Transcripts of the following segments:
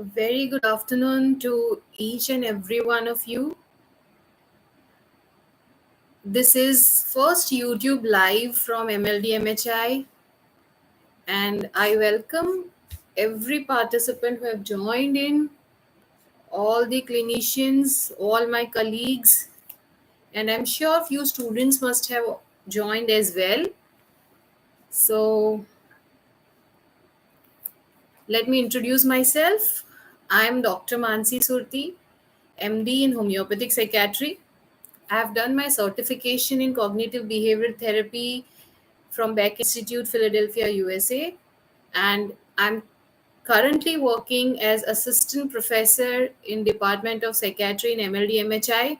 A very good afternoon to each and every one of you. This is first YouTube live from MLDMHI, and I welcome every participant who have joined in, all the clinicians, all my colleagues, and I'm sure few students must have joined as well. So let me introduce myself. I'm Dr. Mansi Surati, MD in Homeopathic Psychiatry. I have done my certification in cognitive behavioral therapy from Beck Institute, Philadelphia, USA, and I'm currently working as assistant professor in Department of Psychiatry in MLDMHI,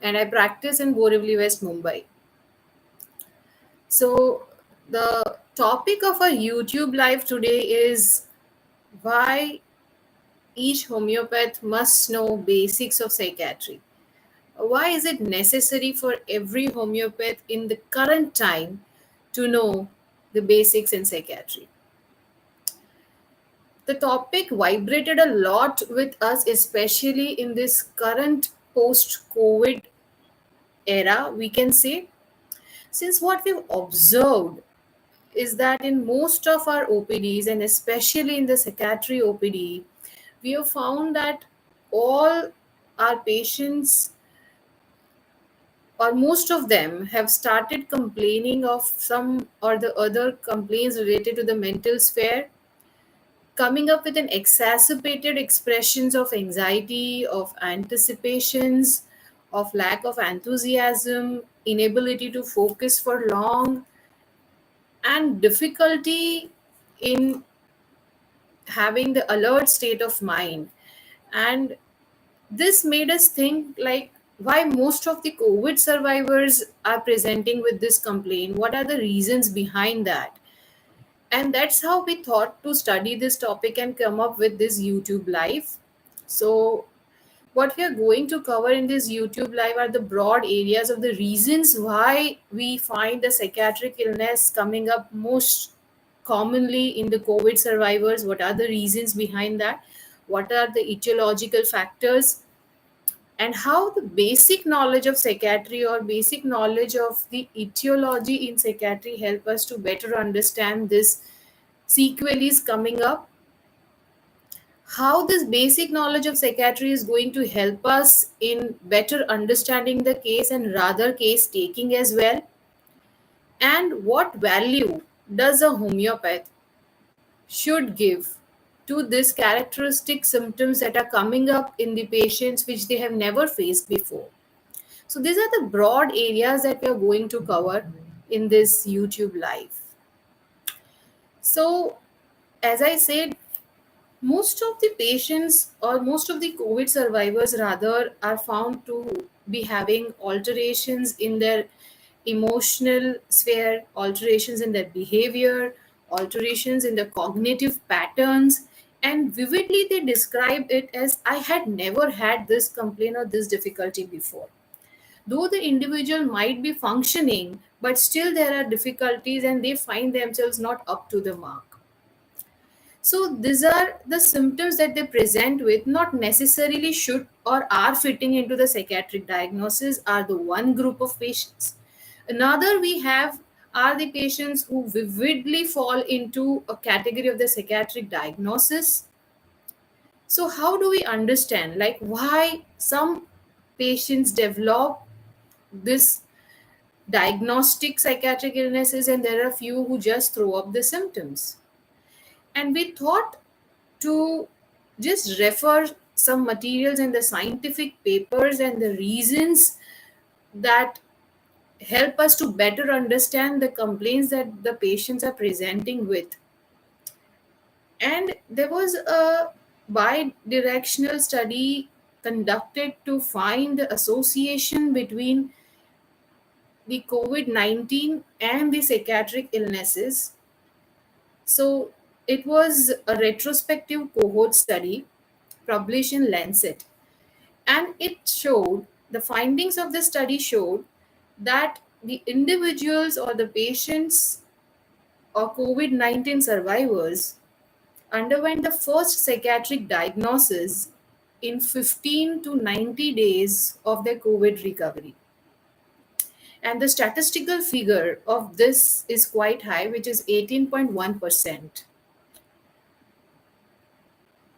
and I practice in Borivali, West Mumbai. So the topic of our YouTube live today is why each homeopath must know basics of psychiatry. Why is it necessary for every homeopath in the current time to know the basics in psychiatry? The topic vibrated a lot with us, especially in this current post COVID era, we can say, since what we've observed is that in most of our OPDs, and especially in the psychiatry OPD, we have found that all our patients or most of them have started complaining of some or the other complaints related to the mental sphere, coming up with an exacerbated expressions of anxiety, of anticipations, of lack of enthusiasm, inability to focus for long, and difficulty in having the alert state of mind. And this made us think like why most of the COVID survivors are presenting with this complaint. What are the reasons behind that? And that's how we thought to study this topic and come up with this YouTube live. So what we are going to cover in this YouTube live are the broad areas of the reasons why we find the psychiatric illness coming up most commonly in the COVID survivors. What are the reasons behind that? What are the etiological factors? And how the basic knowledge of psychiatry or basic knowledge of the etiology in psychiatry help us to better understand this sequel is coming up, how this basic knowledge of psychiatry is going to help us in better understanding the case and rather case taking as well, and what value does a homeopath should give to these characteristic symptoms that are coming up in the patients which they have never faced before. So these are the broad areas that we are going to cover in this YouTube live. So as I said, most of the patients or most of the COVID survivors rather are found to be having alterations in their emotional sphere, alterations in their behavior, alterations in the cognitive patterns, and vividly they describe it as I had never had this complaint or this difficulty before. Though the individual might be functioning, but still there are difficulties and they find themselves not up to the mark. So these are the symptoms that they present with, not necessarily should or are fitting into the psychiatric diagnosis, are the one group of patients. Another we have are the patients who vividly fall into a category of the psychiatric diagnosis. So how do we understand like why some patients develop this diagnostic psychiatric illnesses and there are few who just throw up the symptoms? And we thought to just refer some materials and the scientific papers and the reasons that help us to better understand the complaints that the patients are presenting with. And there was a bi-directional study conducted to find the association between the COVID-19 and the psychiatric illnesses. So it was a retrospective cohort study published in Lancet, and it showed the findings of the study showed that the individuals or the patients or COVID-19 survivors underwent the first psychiatric diagnosis in 15 to 90 days of their COVID recovery. And the statistical figure of this is quite high, which is 18.1%.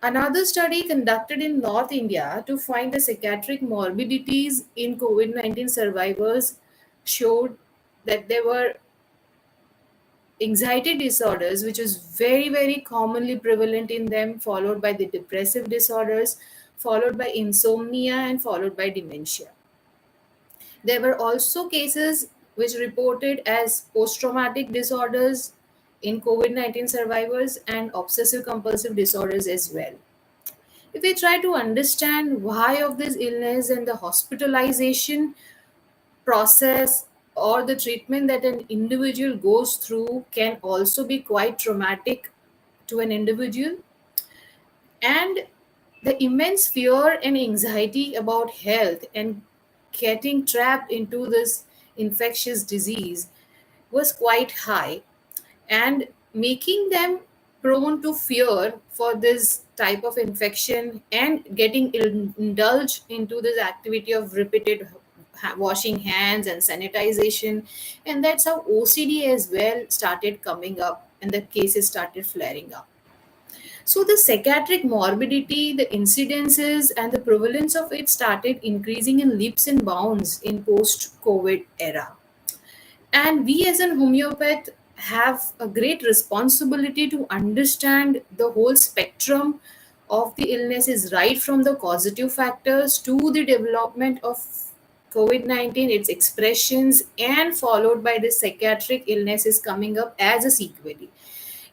Another study conducted in North India to find the psychiatric morbidities in COVID 19 survivors showed that there were anxiety disorders, which is very, very commonly prevalent in them, followed by the depressive disorders, followed by insomnia, and followed by dementia. There were also cases which reported as post traumatic disorders in COVID 19 survivors and obsessive compulsive disorders as well. If we try to understand why of this illness and the hospitalization process or the treatment that an individual goes through can also be quite traumatic to an individual, and the immense fear and anxiety about health and getting trapped into this infectious disease was quite high, and making them prone to fear for this type of infection and getting indulged into this activity of repeated washing hands and sanitization. And that's how OCD as well started coming up and the cases started flaring up. So the psychiatric morbidity, the incidences and the prevalence of it started increasing in leaps and bounds in post COVID era. And we as an homeopath have a great responsibility to understand the whole spectrum of the illnesses, right from the causative factors to the development of COVID 19, its expressions, and followed by the psychiatric illnesses coming up as a sequelae.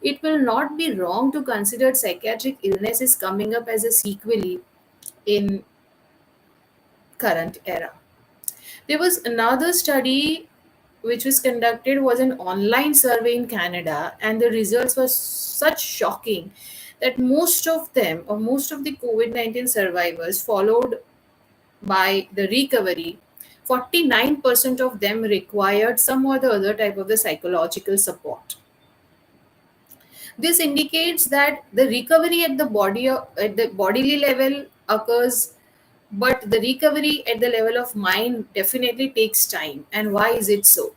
It will not be wrong to consider psychiatric illnesses coming up as a sequelae in current era. There was another study which was conducted was an online survey in Canada, and the results were such shocking that most of them or most of the COVID 19 survivors followed by the recovery. 49% of them required some or the other type of the psychological support. This indicates that the recovery at the at the bodily level occurs, but the recovery at the level of mind definitely takes time. And why is it so?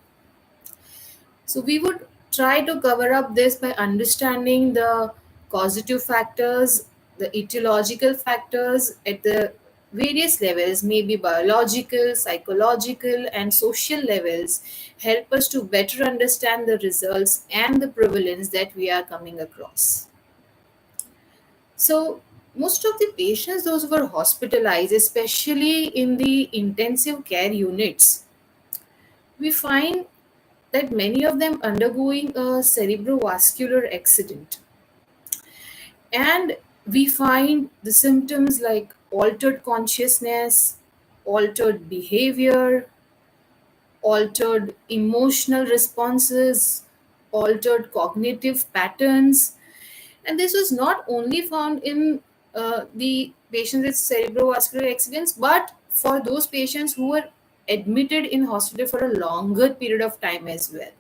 So we would try to cover up this by understanding the causative factors, the etiological factors at the various levels, maybe biological, psychological, and social levels, help us to better understand the results and the prevalence that we are coming across. So most of the patients, those who were hospitalized, especially in the intensive care units, we find that many of them undergoing a cerebrovascular accident. And we find the symptoms like altered consciousness, altered behavior, altered emotional responses, altered cognitive patterns. And this was not only found in the patients with cerebrovascular accidents, but for those patients who were admitted in hospital for a longer period of time as well.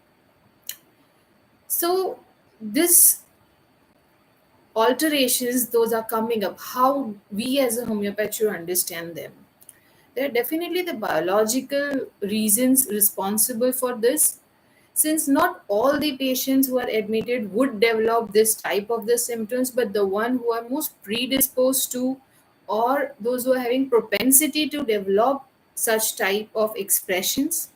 So this alterations, those are coming up, how we as a homeopath should understand them. There are definitely the biological reasons responsible for this, since not all the patients who are admitted would develop this type of the symptoms, but the one who are most predisposed to, or those who are having propensity to develop such type of expressions.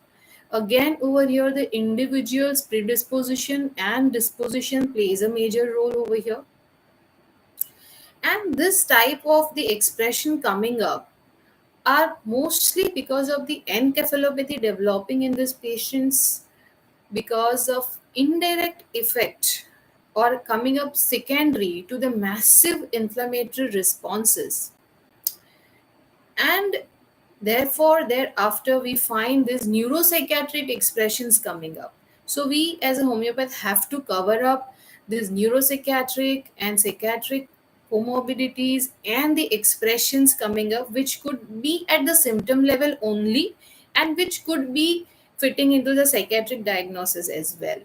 Again, over here, the individual's predisposition and disposition plays a major role over here. And this type of the expression coming up are mostly because of the encephalopathy developing in these patients because of indirect effect or coming up secondary to the massive inflammatory responses. And therefore, thereafter, we find these neuropsychiatric expressions coming up. So, we as a homeopath have to cover up these neuropsychiatric and psychiatric comorbidities and the expressions coming up, which could be at the symptom level only and which could be fitting into the psychiatric diagnosis as well.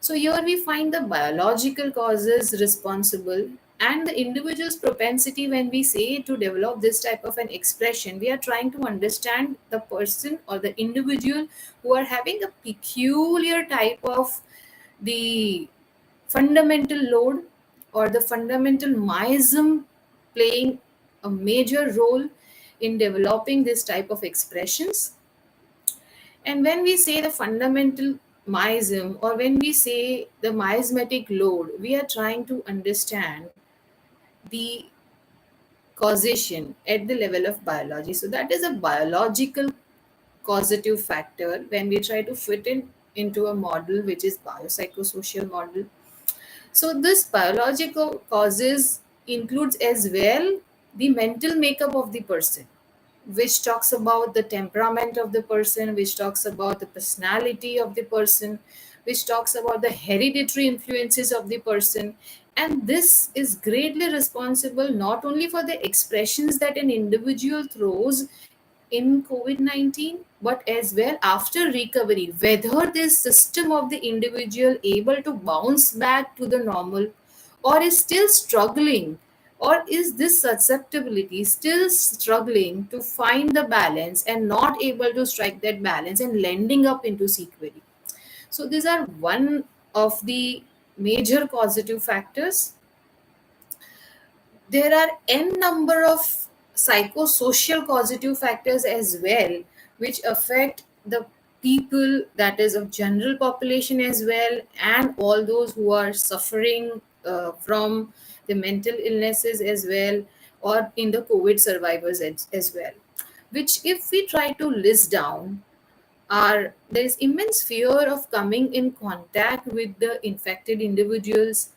So here we find the biological causes responsible and the individual's propensity. When we say to develop this type of an expression, we are trying to understand the person or the individual who are having a peculiar type of the fundamental load or the fundamental miasm playing a major role in developing this type of expressions. And when we say the fundamental miasm or when we say the miasmatic load, we are trying to understand the causation at the level of biology. So that is a biological causative factor when we try to fit in into a model which is biopsychosocial model. So this biological causes includes as well the mental makeup of the person, which talks about the temperament of the person, which talks about the personality of the person, which talks about the hereditary influences of the person. And this is greatly responsible not only for the expressions that an individual throws in COVID 19, but as well after recovery, whether this system of the individual able to bounce back to the normal or is still struggling, or is this susceptibility still struggling to find the balance and not able to strike that balance and landing up into sequelae. So these are one of the major causative factors. There are n number of psychosocial causative factors as well, which affect the people, that is of general population as well, and all those who are suffering from the mental illnesses as well, or in the COVID survivors as well, which if we try to list down, are there is immense fear of coming in contact with the infected individuals,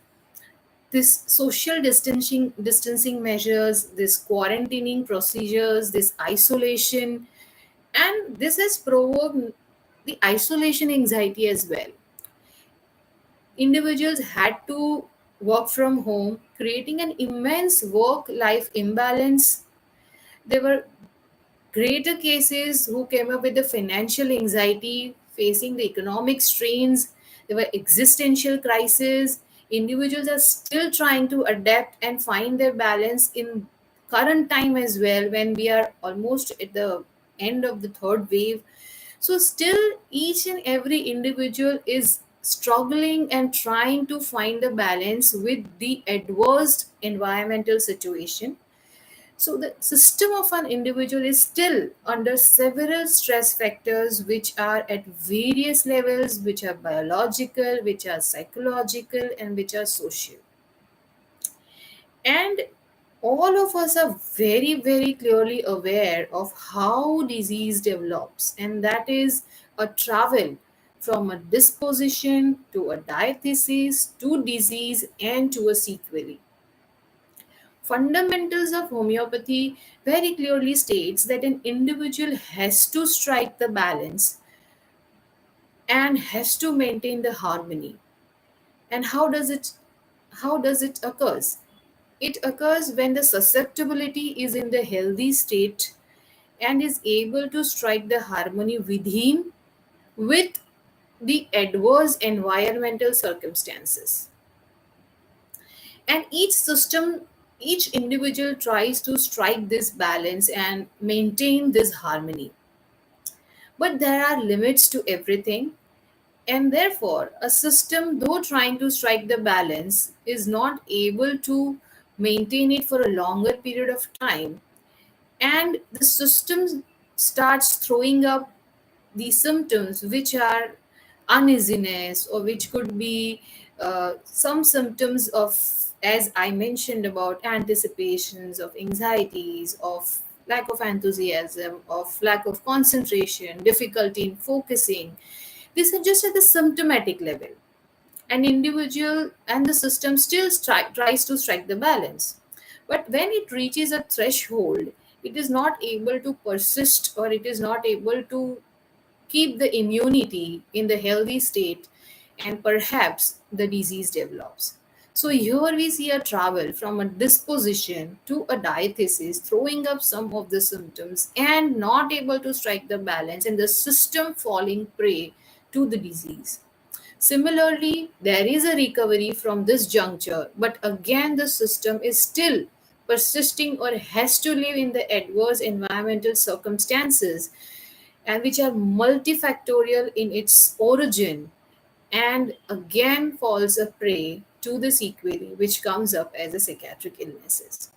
this social distancing measures, this quarantining procedures, this isolation, and this has provoked the isolation anxiety as well. Individuals had to work from home, creating an immense work life imbalance. There were greater cases who came up with the financial anxiety, facing the economic strains. There were existential crises. Individuals are still trying to adapt and find their balance in current time as well, when we are almost at the end of the third wave. So still each and every individual is struggling and trying to find the balance with the adverse environmental situation. So the system of an individual is still under several stress factors which are at various levels, which are biological, which are psychological, and which are social. And all of us are very, very clearly aware of how disease develops, and that is a travel from a disposition to a diathesis to disease and to a sequelae. Fundamentals of homeopathy very clearly states that an individual has to strike the balance and has to maintain the harmony. And how does it occurs? It occurs when the susceptibility is in the healthy state and is able to strike the harmony within with the adverse environmental circumstances. And each individual tries to strike this balance and maintain this harmony, but there are limits to everything. And therefore a system, though trying to strike the balance, is not able to maintain it for a longer period of time, and the system starts throwing up the symptoms which are uneasiness, or which could be some symptoms of, as I mentioned, about anticipations of anxieties, of lack of enthusiasm, of lack of concentration, difficulty in focusing. These are just at the symptomatic level. An individual and the system still tries to strike the balance, but when it reaches a threshold, it is not able to persist, or it is not able to keep the immunity in the healthy state, and perhaps the disease develops. So here we see a travel from a disposition to a diathesis, throwing up some of the symptoms and not able to strike the balance, and the system falling prey to the disease. Similarly, there is a recovery from this juncture, but again, the system is still persisting or has to live in the adverse environmental circumstances and which are multifactorial in its origin and again falls a prey to the sequelae which comes up as a psychiatric illnesses.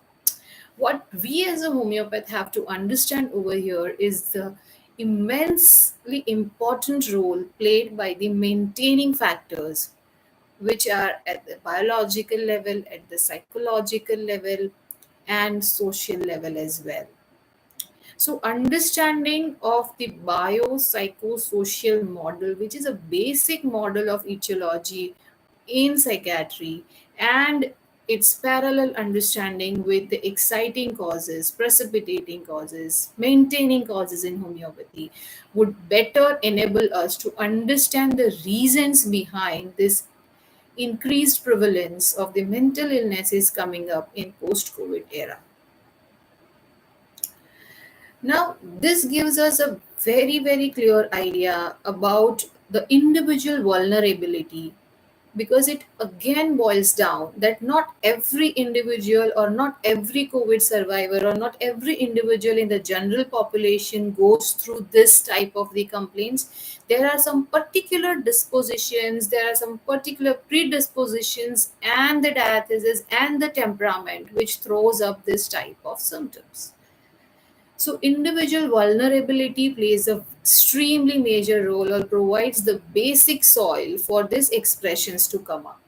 What we as a homeopath have to understand over here is the immensely important role played by the maintaining factors which are at the biological level, at the psychological level, and social level as well. So, understanding of the biopsychosocial model, which is a basic model of etiology in psychiatry, and its parallel understanding with the exciting causes, precipitating causes, maintaining causes in homeopathy, would better enable us to understand the reasons behind this increased prevalence of the mental illnesses coming up in post-COVID era. Now, this gives us a very, very clear idea about the individual vulnerability because it again boils down that not every individual or not every COVID survivor or not every individual in the general population goes through this type of the complaints. There are some particular dispositions, there are some particular predispositions, and the diathesis and the temperament which throws up this type of symptoms. So, individual vulnerability plays a extremely major role or provides the basic soil for these expressions to come up.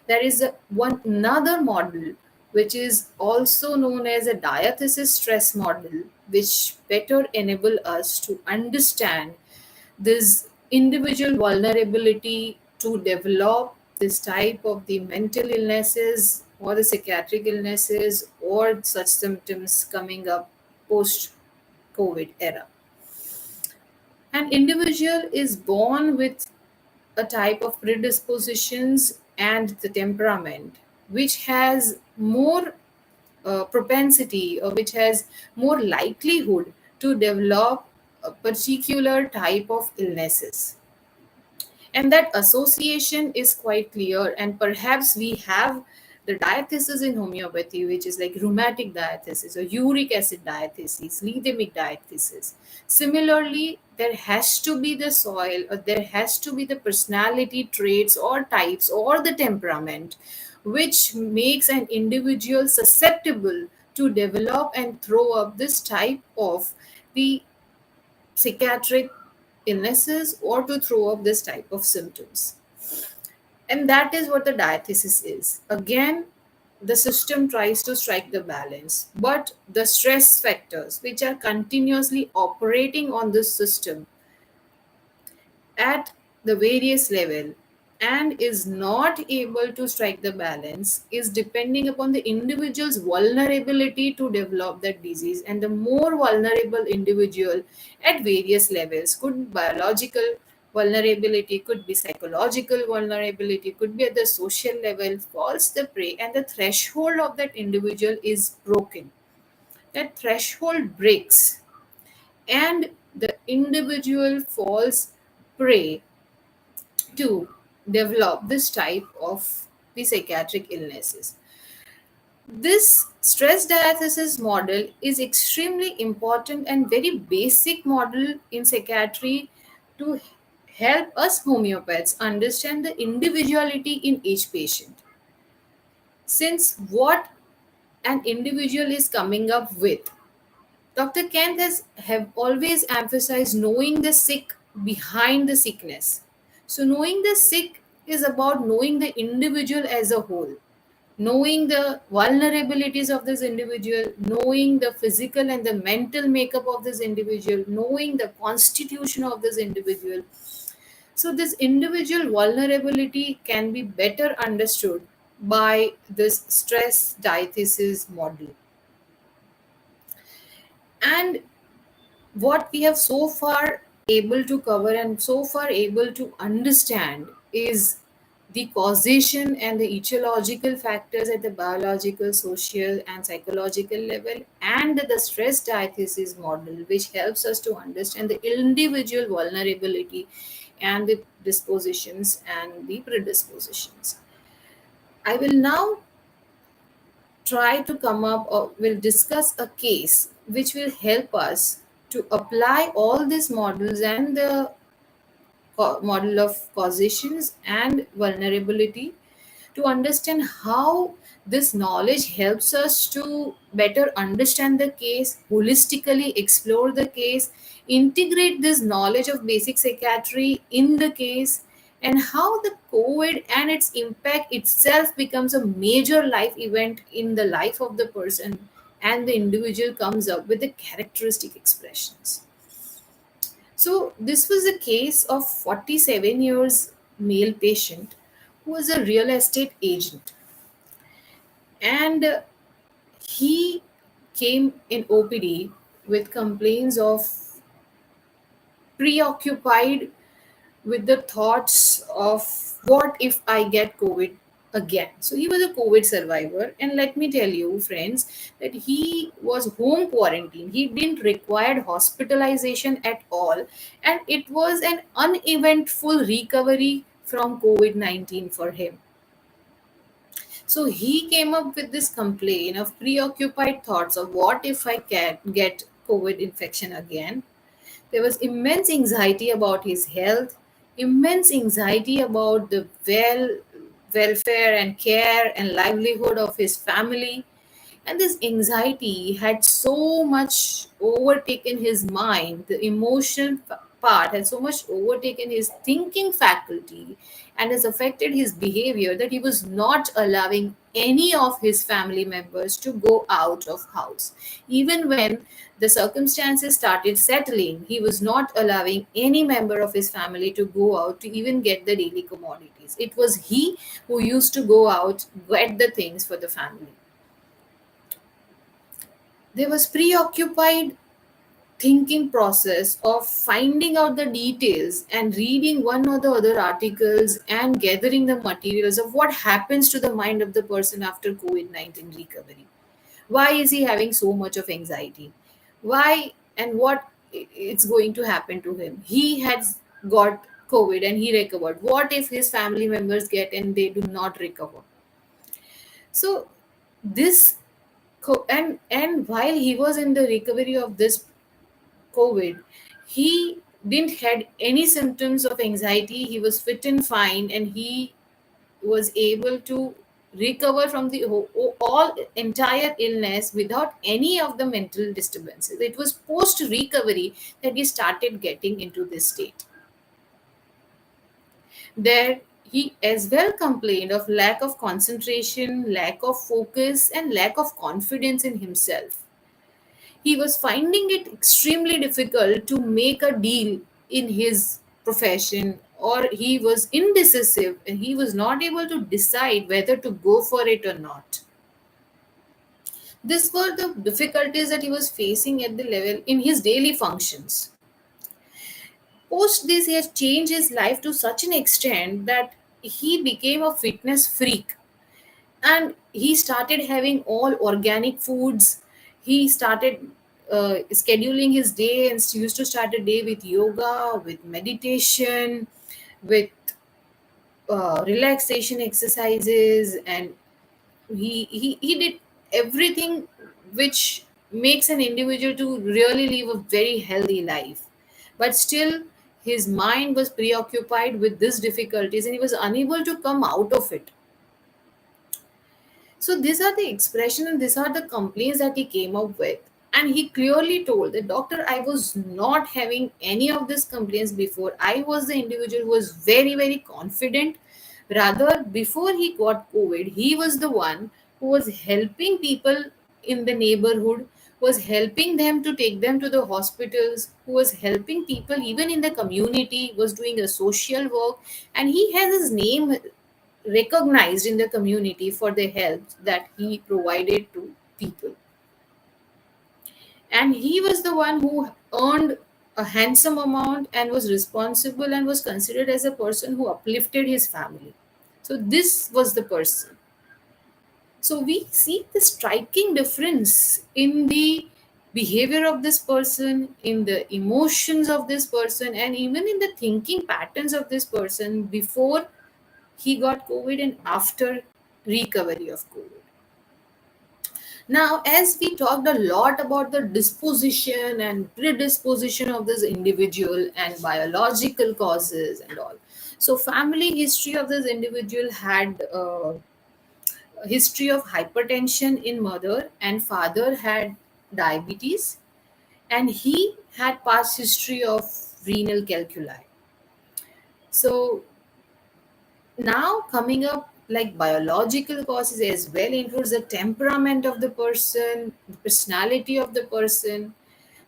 There is one another model which is also known as a diathesis stress model, which better enable us to understand this individual vulnerability to develop this type of the mental illnesses or the psychiatric illnesses or such symptoms coming up post COVID era. An individual is born with a type of predispositions and the temperament which has more propensity or which has more likelihood to develop a particular type of illnesses, and that association is quite clear. And perhaps we have the diathesis in homeopathy which is like rheumatic diathesis or uric acid diathesis, lethemic diathesis. Similarly, there has to be the soil or there has to be the personality traits or types or the temperament which makes an individual susceptible to develop and throw up this type of the psychiatric illnesses or to throw up this type of symptoms. And that is what the diathesis is. Again, the system tries to strike the balance, but the stress factors which are continuously operating on this system at the various level and is not able to strike the balance is depending upon the individual's vulnerability to develop that disease, and the more vulnerable individual at various levels could be biological vulnerability, could be psychological vulnerability, could be at the social level, falls the prey and the threshold of that individual is broken. That threshold breaks and the individual falls prey to develop this type of the psychiatric illnesses. This stress diathesis model is extremely important and very basic model in psychiatry to help us homeopaths understand the individuality in each patient. Since what an individual is coming up with, Dr. Kent has have always emphasized knowing the sick behind the sickness. So knowing the sick is about knowing the individual as a whole, knowing the vulnerabilities of this individual, knowing the physical and the mental makeup of this individual, knowing the constitution of this individual. So this individual vulnerability can be better understood by this stress diathesis model. And what we have so far able to cover and so far able to understand is the causation and the etiological factors at the biological, social, and psychological level, and the stress diathesis model, which helps us to understand the individual vulnerability and the dispositions and the predispositions. I will now try to come up or will discuss a case which will help us to apply all these models and the model of causations and vulnerability to understand how this knowledge helps us to better understand the case, holistically explore the case, integrate this knowledge of basic psychiatry in the case, and how the COVID and its impact itself becomes a major life event in the life of the person, and the individual comes up with the characteristic expressions. So, this was a case of 47 years male patient who was a real estate agent, and he came in OPD with complaints of preoccupied with the thoughts of what if I get COVID again. So he was a COVID survivor, and let me tell you, friends, that he was home quarantine. He didn't require hospitalization at all, and it was an uneventful recovery from COVID 19 for him. So he came up with this complaint of preoccupied thoughts of what if I can get COVID infection again. There was immense anxiety about his health, immense anxiety about the welfare and care and livelihood of his family. And this anxiety had so much overtaken his mind, the emotional part had so much overtaken his thinking faculty and has affected his behavior that he was not allowing any of his family members to go out of house. Even when the circumstances started settling, he was not allowing any member of his family to go out to even get the daily commodities. It was he who used to go out, get the things for the family. There was preoccupied thinking process of finding out the details and reading one or the other articles and gathering the materials of what happens to the mind of the person after COVID-19 recovery. Why is he having so much of anxiety? Why and what it's going to happen to him? He has got COVID and he recovered. What if his family members get and they do not recover? So this and while he was in the recovery of this COVID, he didn't had any symptoms of anxiety. He was fit and fine, and he was able to recover from the all entire illness without any of the mental disturbances. It was post recovery that he started getting into this state. There, he as well complained of lack of concentration, lack of focus, and lack of confidence in himself. He was finding it extremely difficult to make a deal in his profession, or he was indecisive and he was not able to decide whether to go for it or not. These were the difficulties that he was facing at the level in his daily functions. Post this, he has changed his life to such an extent that he became a fitness freak, and he started having all organic foods. He started scheduling his day and used to start a day with yoga, with meditation, with relaxation exercises, and he did everything which makes an individual to really live a very healthy life. But still his mind was preoccupied with these difficulties and he was unable to come out of it. So these are the expression and these are the complaints that he came up with. And he clearly told the doctor, I was not having any of these complaints before. I was the individual who was very, very confident. Rather, before he got COVID, he was the one who was helping people in the neighborhood, was helping them to take them to the hospitals, who was helping people even in the community, was doing a social work, and he has his name recognized in the community for the help that he provided to people. And he was the one who earned a handsome amount and was responsible and was considered as a person who uplifted his family. So this was the person. So we see the striking difference in the behavior of this person, in the emotions of this person, and even in the thinking patterns of this person before he got COVID and after recovery of COVID. Now, as we talked a lot about the disposition and predisposition of this individual and biological causes and all, so family history of this individual had a history of hypertension in mother, and father had diabetes, and he had past history of renal calculi. So now coming up, like biological causes as well includes the temperament of the person, the personality of the person.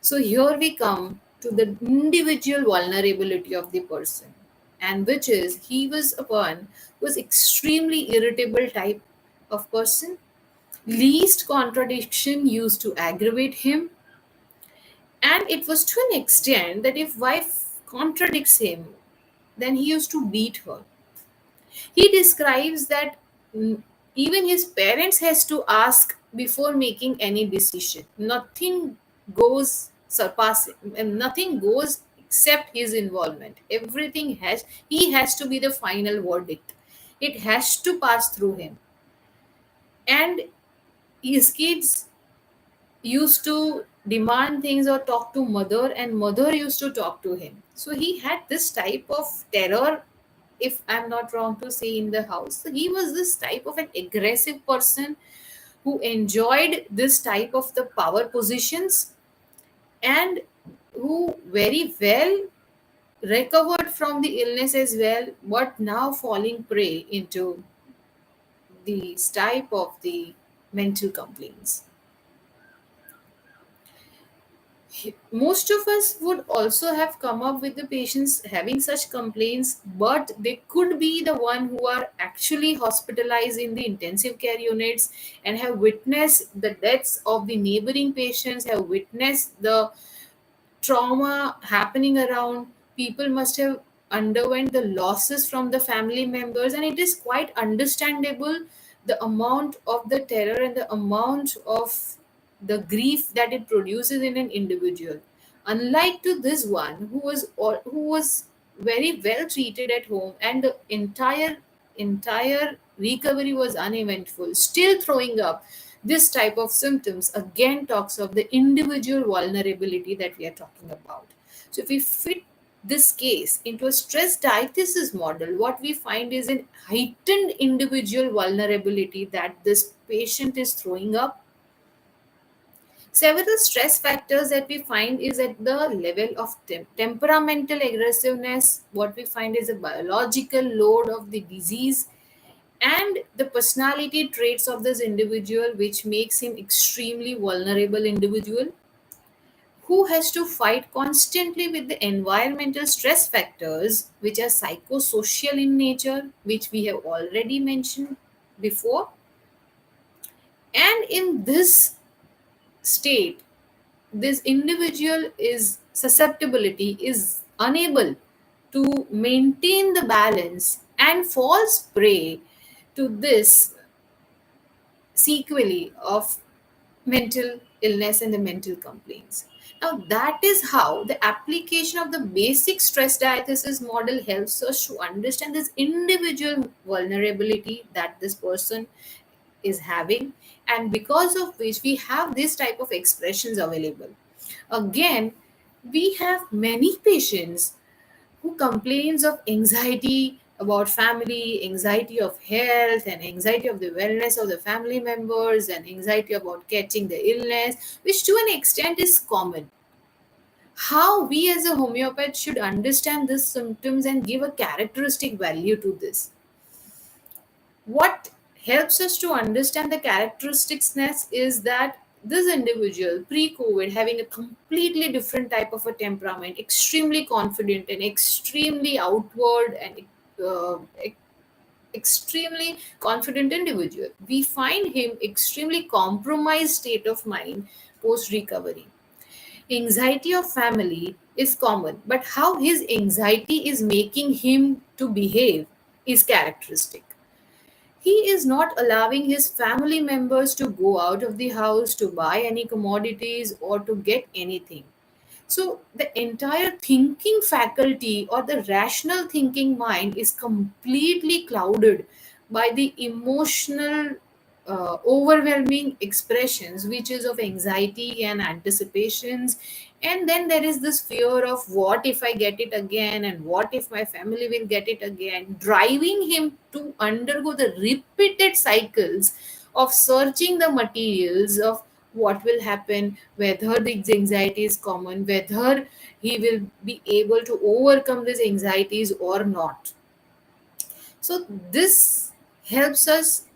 So here we come to the individual vulnerability of the person, and which is he was a one who was extremely irritable type of person. Least contradiction used to aggravate him, and it was to an extent that if wife contradicts him, then he used to beat her. He describes that even his parents has to ask before making any decision. Nothing goes surpassing, and nothing goes except his involvement. Everything has he has to be the final verdict. It has to pass through him. And his kids used to demand things or talk to mother, and mother used to talk to him. So he had this type of terror, if I'm not wrong to say, in the house. So he was this type of an aggressive person who enjoyed this type of the power positions, and who very well recovered from the illness as well, but now falling prey into these type of the mental complaints. Most of us would also have come up with the patients having such complaints, but they could be the one who are actually hospitalized in the intensive care units and have witnessed the deaths of the neighboring patients, have witnessed the trauma happening around. People must have underwent the losses from the family members, and it is quite understandable the amount of the terror and the amount of the grief that it produces in an individual. Unlike to this one who was very well treated at home, and the entire recovery was uneventful, still throwing up this type of symptoms, again talks of the individual vulnerability that we are talking about. So if we fit this case into a stress diathesis model, what we find is an heightened individual vulnerability that this patient is throwing up. Several stress factors that we find is at the level of temperamental aggressiveness. What we find is a biological load of the disease and the personality traits of this individual, which makes him extremely vulnerable individual who has to fight constantly with the environmental stress factors, which are psychosocial in nature, which we have already mentioned before. And in this state, this individual is susceptibility is unable to maintain the balance and falls prey to this sequelae of mental illness and the mental complaints. Now, that is how the application of the basic stress diathesis model helps us to understand this individual vulnerability that this person is having, and because of which we have this type of expressions available. Again, we have many patients who complains of anxiety about family, anxiety of health, and anxiety of the wellness of the family members, and anxiety about catching the illness, which to an extent is common. How we as a homeopath should understand these symptoms and give a characteristic value to this. What helps us to understand the characteristicsness is that this individual pre-covid having a completely different type of a temperament, extremely confident and extremely outward and uh, e- extremely confident individual, we find him extremely compromised state of mind post recovery. Anxiety of family is common, but how his anxiety is making him to behave is characteristic. He is not allowing his family members to go out of the house to buy any commodities or to get anything. So the entire thinking faculty or the rational thinking mind is completely clouded by the emotional, overwhelming expressions, which is of anxiety and anticipations. And then there is this fear of what if I get it again, and what if my family will get it again, driving him to undergo the repeated cycles of searching the materials of what will happen, whether the anxiety is common, whether he will be able to overcome these anxieties or not. So, this helps us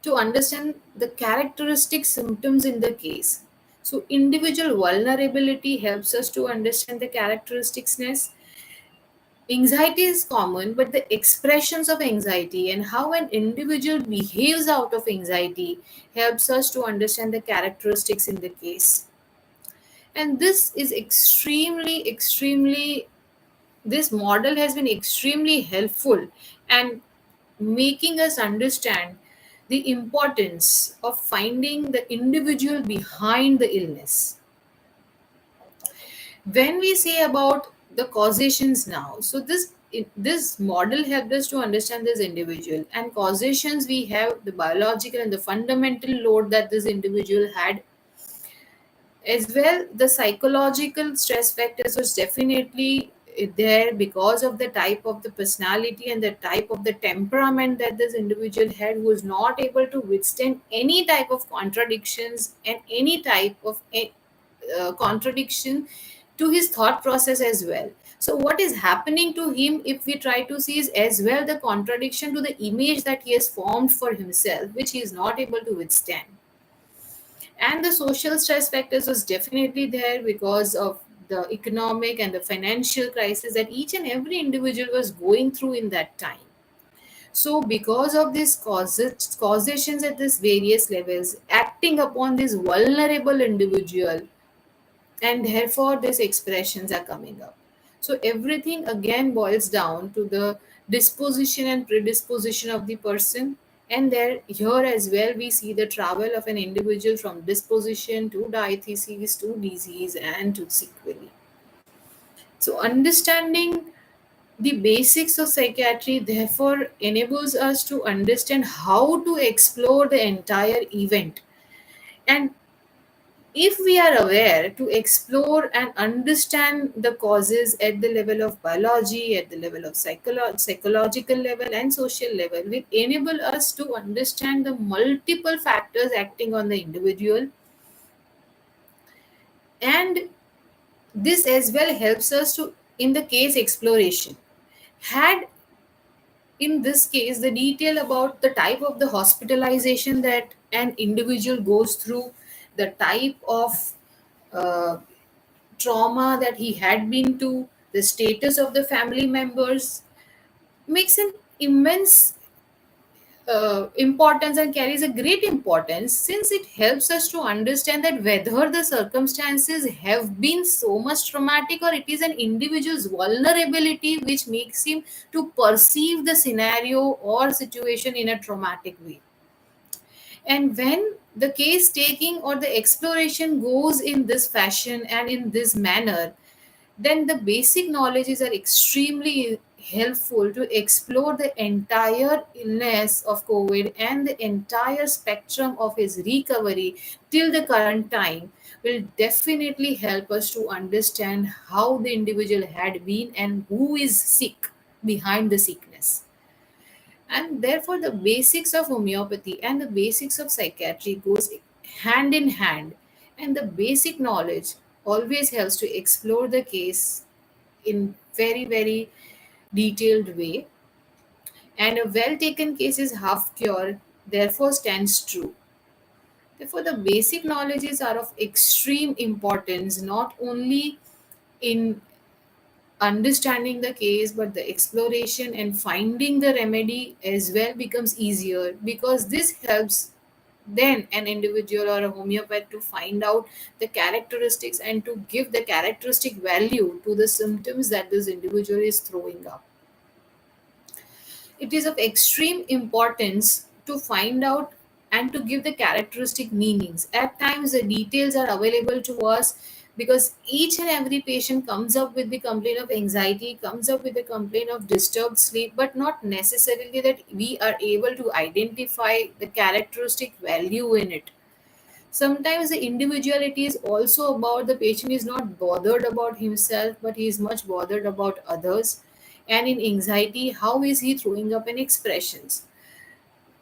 to understand the characteristic symptoms in the case. So, individual vulnerability helps us to understand the characteristicsness. Anxiety is common, but the expressions of anxiety and how an individual behaves out of anxiety helps us to understand the characteristics in the case. And this is extremely, this model has been extremely helpful and making us understand the importance of finding the individual behind the illness. When we say about the causations now, so this model helped us to understand this individual, and causations, we have the biological and the fundamental load that this individual had. As well, the psychological stress factors was definitely there because of the type of the personality and the type of the temperament that this individual had, who was not able to withstand any type of contradictions and any type of contradiction to his thought process as well. So what is happening to him, if we try to see, is as well the contradiction to the image that he has formed for himself, which he is not able to withstand. And the social stress factors was definitely there because of the economic and the financial crisis that each and every individual was going through in that time. So because of these causations at these various levels acting upon this vulnerable individual, and therefore these expressions are coming up. So everything again boils down to the disposition and predisposition of the person. And there, here as well, we see the travel of an individual from disposition to diathesis to disease and to sequelae. So understanding the basics of psychiatry therefore enables us to understand how to explore the entire event. And if we are aware to explore and understand the causes at the level of biology, at the level of psychological level and social level, will enable us to understand the multiple factors acting on the individual. And this as well helps us to in the case exploration. Had in this case the detail about the type of the hospitalization that an individual goes through, the type of uh, trauma that he had been to, the status of the family members, makes an immense importance and carries a great importance, since it helps us to understand that whether the circumstances have been so much traumatic, or it is an individual's vulnerability which makes him to perceive the scenario or situation in a traumatic way. And when the case taking or the exploration goes in this fashion and in this manner, then the basic knowledges are extremely helpful to explore the entire illness of COVID and the entire spectrum of his recovery till the current time will definitely help us to understand how the individual had been and who is sick behind the sickness. And therefore the basics of homeopathy and the basics of psychiatry goes hand in hand, and the basic knowledge always helps to explore the case in very detailed way. And a well taken case is half cure, therefore stands true. Therefore the basic knowledges are of extreme importance, not only in understanding the case, but the exploration and finding the remedy as well becomes easier, because this helps then an individual or a homeopath to find out the characteristics and to give the characteristic value to the symptoms that this individual is throwing up. It is of extreme importance to find out and to give the characteristic meanings. At times, the details are available to us because each and every patient comes up with the complaint of anxiety, comes up with the complaint of disturbed sleep, but not necessarily that we are able to identify the characteristic value in it. Sometimes the individuality is also about the patient is not bothered about himself, but he is much bothered about others. And in anxiety, how is he throwing up in expressions?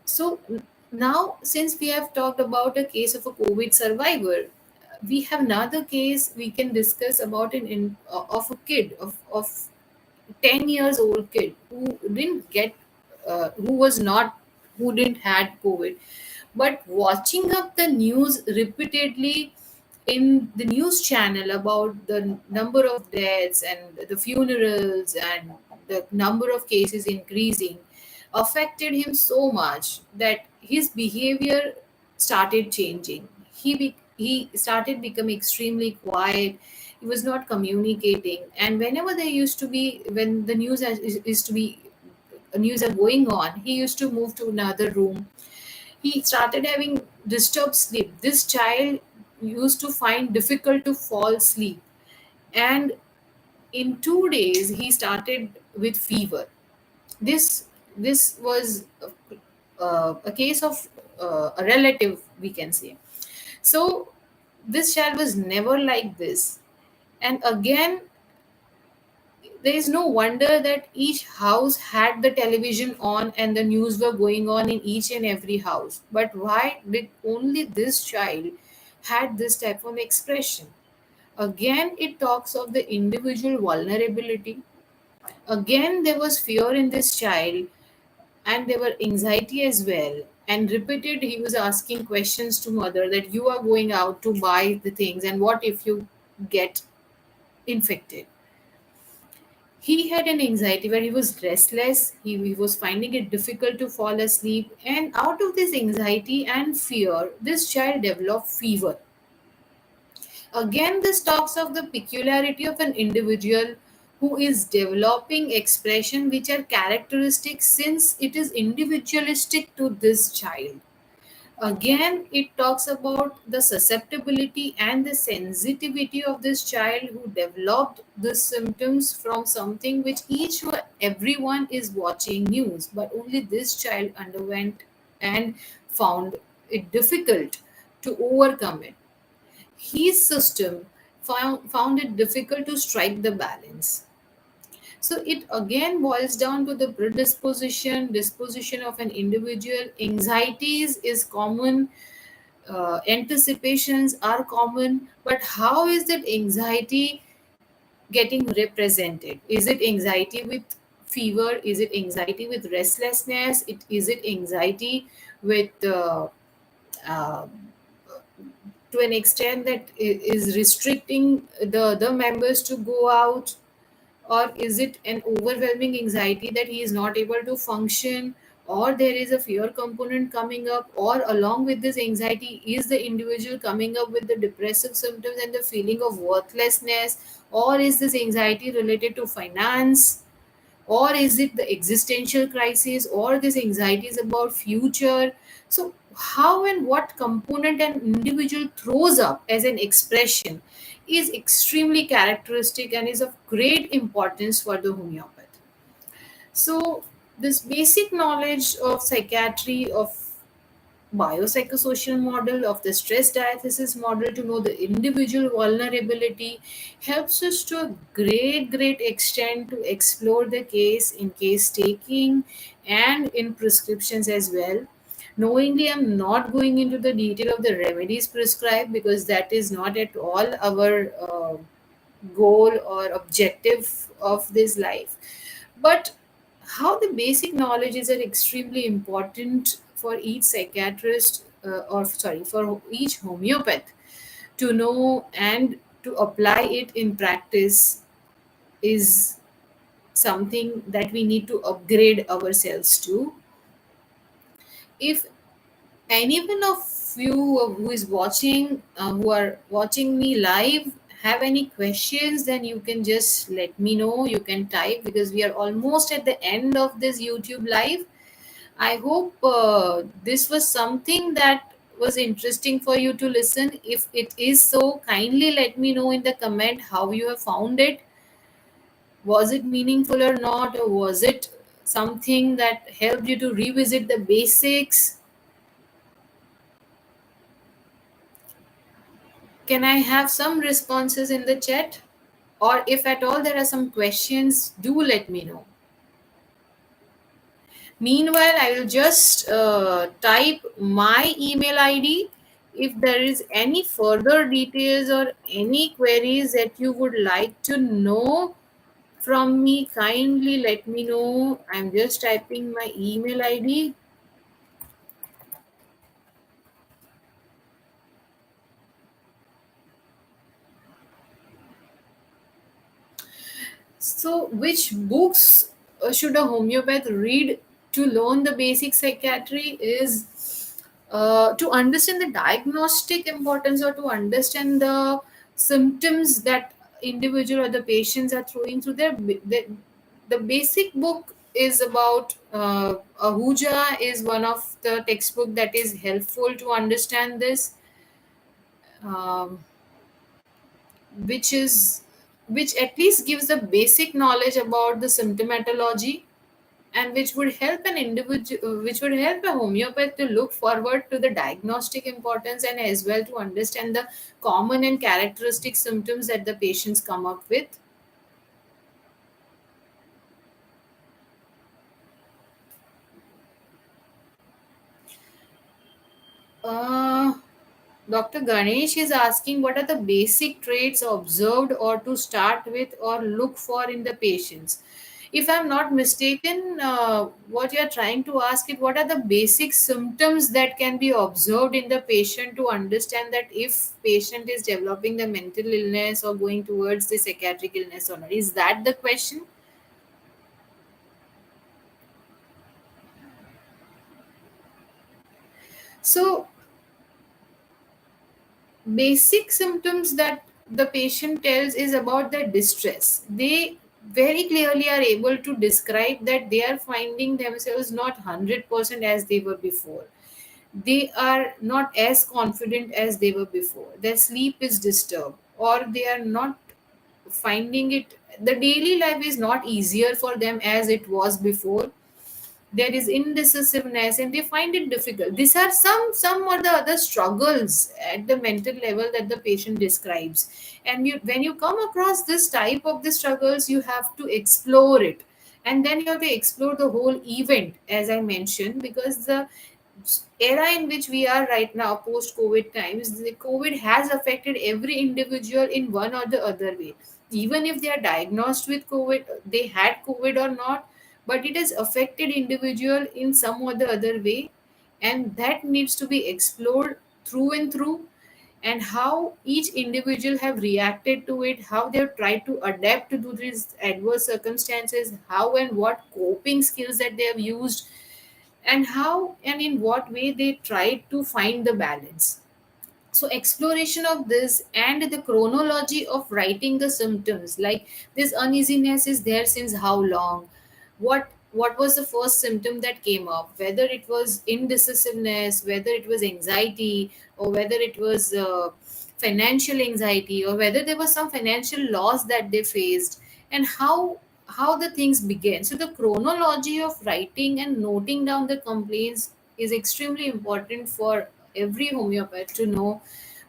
So now, since we have talked about a case of a COVID survivor, we have another case we can discuss about of a kid of 10 years old kid who didn't get who was not who didn't had COVID, but watching up the news repeatedly in the news channel about the number of deaths and the funerals and the number of cases increasing affected him so much that his behavior started changing. He started becoming extremely quiet. He was not communicating, and whenever there used to be when the is to be news are going on, he used to move to another room. He started having disturbed sleep. This child used to find difficult to fall asleep, and in 2 days he started with fever. This was a case of a relative, we can say. So this child was never like this, and again, there is no wonder that each house had the television on and the news were going on in each and every house. But why did only this child had this type of expression? Again, it talks of the individual vulnerability. Again, there was fear in this child, and there were anxiety as well. And repeated, he was asking questions to mother that you are going out to buy the things, and what if you get infected? He had an anxiety where he was restless, he was finding it difficult to fall asleep, and out of this anxiety and fear, this child developed fever. Again, this talks of the peculiarity of an individual who is developing expression which are characteristic since it is individualistic to this child. Again, it talks about the susceptibility and the sensitivity of this child who developed the symptoms from something which everyone is watching news, but only this child underwent and found it difficult to overcome it. His system found it difficult to strike the balance. So it again boils down to the disposition of an individual. Anxieties is common, anticipations are common, but how is that anxiety getting represented? Is it anxiety with fever? Is it anxiety with restlessness? Is it anxiety with uh, to an extent that is restricting the other members to go out? Or is it an overwhelming anxiety that he is not able to function, or there is a fear component coming up, or along with this anxiety is the individual coming up with the depressive symptoms and the feeling of worthlessness, or is this anxiety related to finance, or is it the existential crisis, or this anxiety is about future? So how and what component an individual throws up as an expression is extremely characteristic and is of great importance for the homeopath. So this basic knowledge of psychiatry, of biopsychosocial model, of the stress diathesis model, to know the individual vulnerability helps us to a great extent to explore the case in case taking and in prescriptions as well. Knowingly, I'm not going into the detail of the remedies prescribed because that is not at all our goal or objective of this life. But how the basic knowledges are extremely important for each psychiatrist, or sorry, for each homeopath to know and to apply it in practice is something that we need to upgrade ourselves to. If anyone of you who is watching, who are watching me live, have any questions, then you can just let me know. You can type because we are almost at the end of this YouTube live. I hope this was something that was interesting for you to listen. If it is so, kindly let me know in the comment how you have found it. Was it meaningful or not, or was it something that helped you to revisit the basics? Can I have some responses in the chat? Or if at all there are some questions, do let me know. Meanwhile, I will just type my email ID. If there is any further details or any queries that you would like to know from me, kindly let me know. I'm just typing my email ID. So, which books should a homeopath read to learn the basic psychiatry is to understand the diagnostic importance, or to understand the symptoms that individual or the patients are throwing through the basic book is about Ahuja is one of the textbook that is helpful to understand this, um, which is which at least gives the basic knowledge about the symptomatology, and which would help an individual, which would help a homeopath to look forward to the diagnostic importance, and as well to understand the common and characteristic symptoms that the patients come up with. uh, Dr. Ganesh is asking, what are the basic traits observed or to start with or look for in the patients? If I'm not mistaken, what you're trying to ask is, what are the basic symptoms that can be observed in the patient to understand that if patient is developing the mental illness or going towards the psychiatric illness or not? Is that the question? So basic symptoms that the patient tells is about the distress. They very clearly are able to describe that they are finding themselves not 100% as they were before. They are not as confident as they were before. Their sleep is disturbed, or they are not finding it. The daily life is not easier for them as it was before. There is indecisiveness and they find it difficult. These are some or the other struggles at the mental level that the patient describes. And when you come across this type of the struggles, you have to explore it, and then you have to explore the whole event, as I mentioned, because the era in which we are right now, post COVID times, the COVID has affected every individual in one or the other way. Even if they are diagnosed with COVID, they had COVID or not, but it has affected individual in some or the other way, and that needs to be explored through and through. And how each individual have reacted to it, how they have tried to adapt to these adverse circumstances, how and what coping skills that they have used, and how and in what way they tried to find the balance. So exploration of this and the chronology of writing the symptoms, like this uneasiness is there since how long, what was the first symptom that came up, whether it was indecisiveness, whether it was anxiety, or whether it was financial anxiety, or whether there was some financial loss that they faced, and how the things began. So the chronology of writing and noting down the complaints is extremely important for every homeopath to know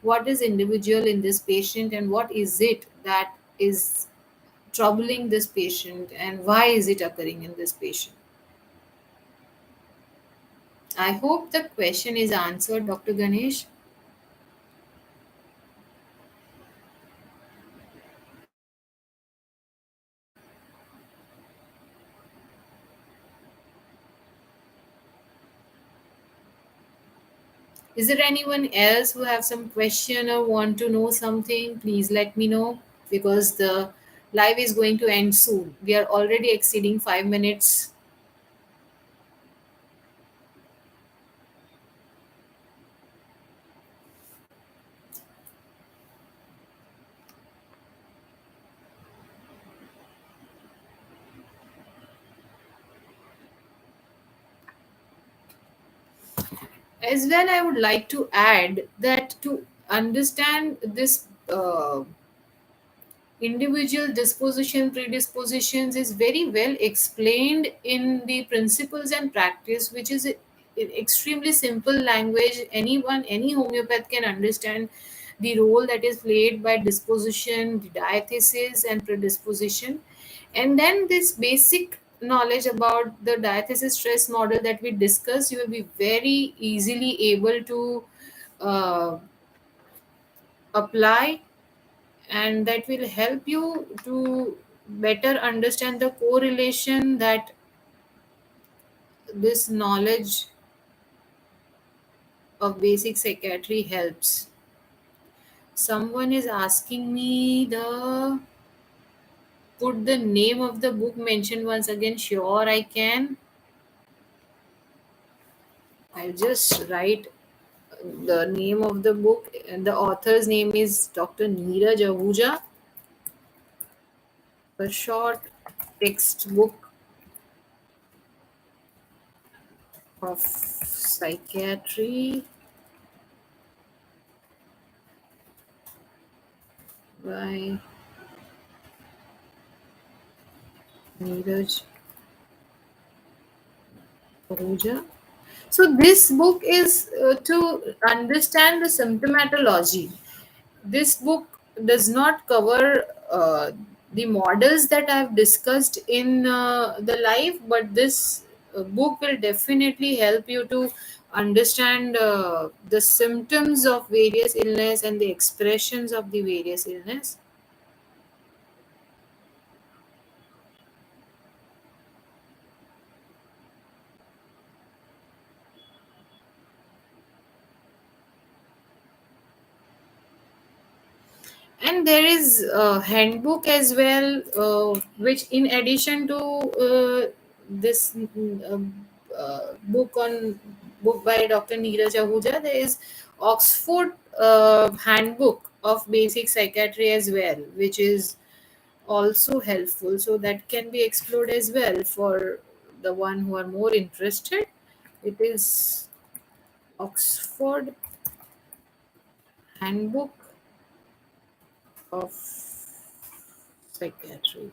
what is individual in this patient, and what is it that is troubling this patient, and why is it occurring in this patient. I hope the question is answered, Dr. Ganesh. Is there anyone else who have some question or want to know something? Please let me know, because the live is going to end soon. We are already exceeding 5 minutes. As well, I would like to add that to understand this individual disposition predispositions is very well explained in the principles and practice, which is in extremely simple language. Anyone, any homeopath can understand the role that is played by disposition, the diathesis and predisposition. And then this basic knowledge about the diathesis stress model that we discussed, you will be very easily able to uh, apply, and that will help you to better understand the correlation that this knowledge of basic psychiatry helps. Someone is asking me the put the name of the book mentioned once again. Sure, I can. I'll just write the name of the book, and the author's name is Dr. Neeraj Ahuja. A short textbook of psychiatry by Neeraj Ahuja. So this book is to understand the symptomatology. This book does not cover the models that I've discussed in the life, but this book will definitely help you to understand the symptoms of various illness and the expressions of the various illness. And there is a handbook as well, which in addition to this book by Dr. Neeraj Ahuja, there is Oxford handbook of basic psychiatry as well, which is also helpful, so that can be explored as well for the one who are more interested. It is Oxford handbook of psychiatry.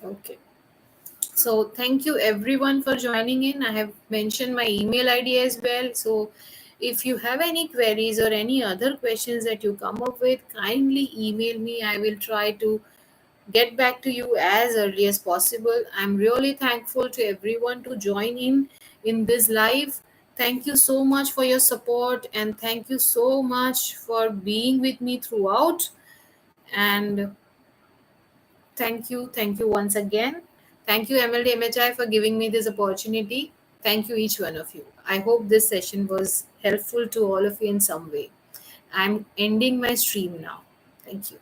Okay. So thank you everyone for joining in. I have mentioned my email ID as well. So if you have any queries or any other questions that you come up with, kindly email me. I will try to get back to you as early as possible. I'm really thankful to everyone to join in this live. Thank you so much for your support, and thank you so much for being with me throughout. And thank you once again. Thank you, MLDMHI, for giving me this opportunity. Thank you, each one of you. I hope this session was helpful to all of you in some way. I'm ending my stream now. Thank you.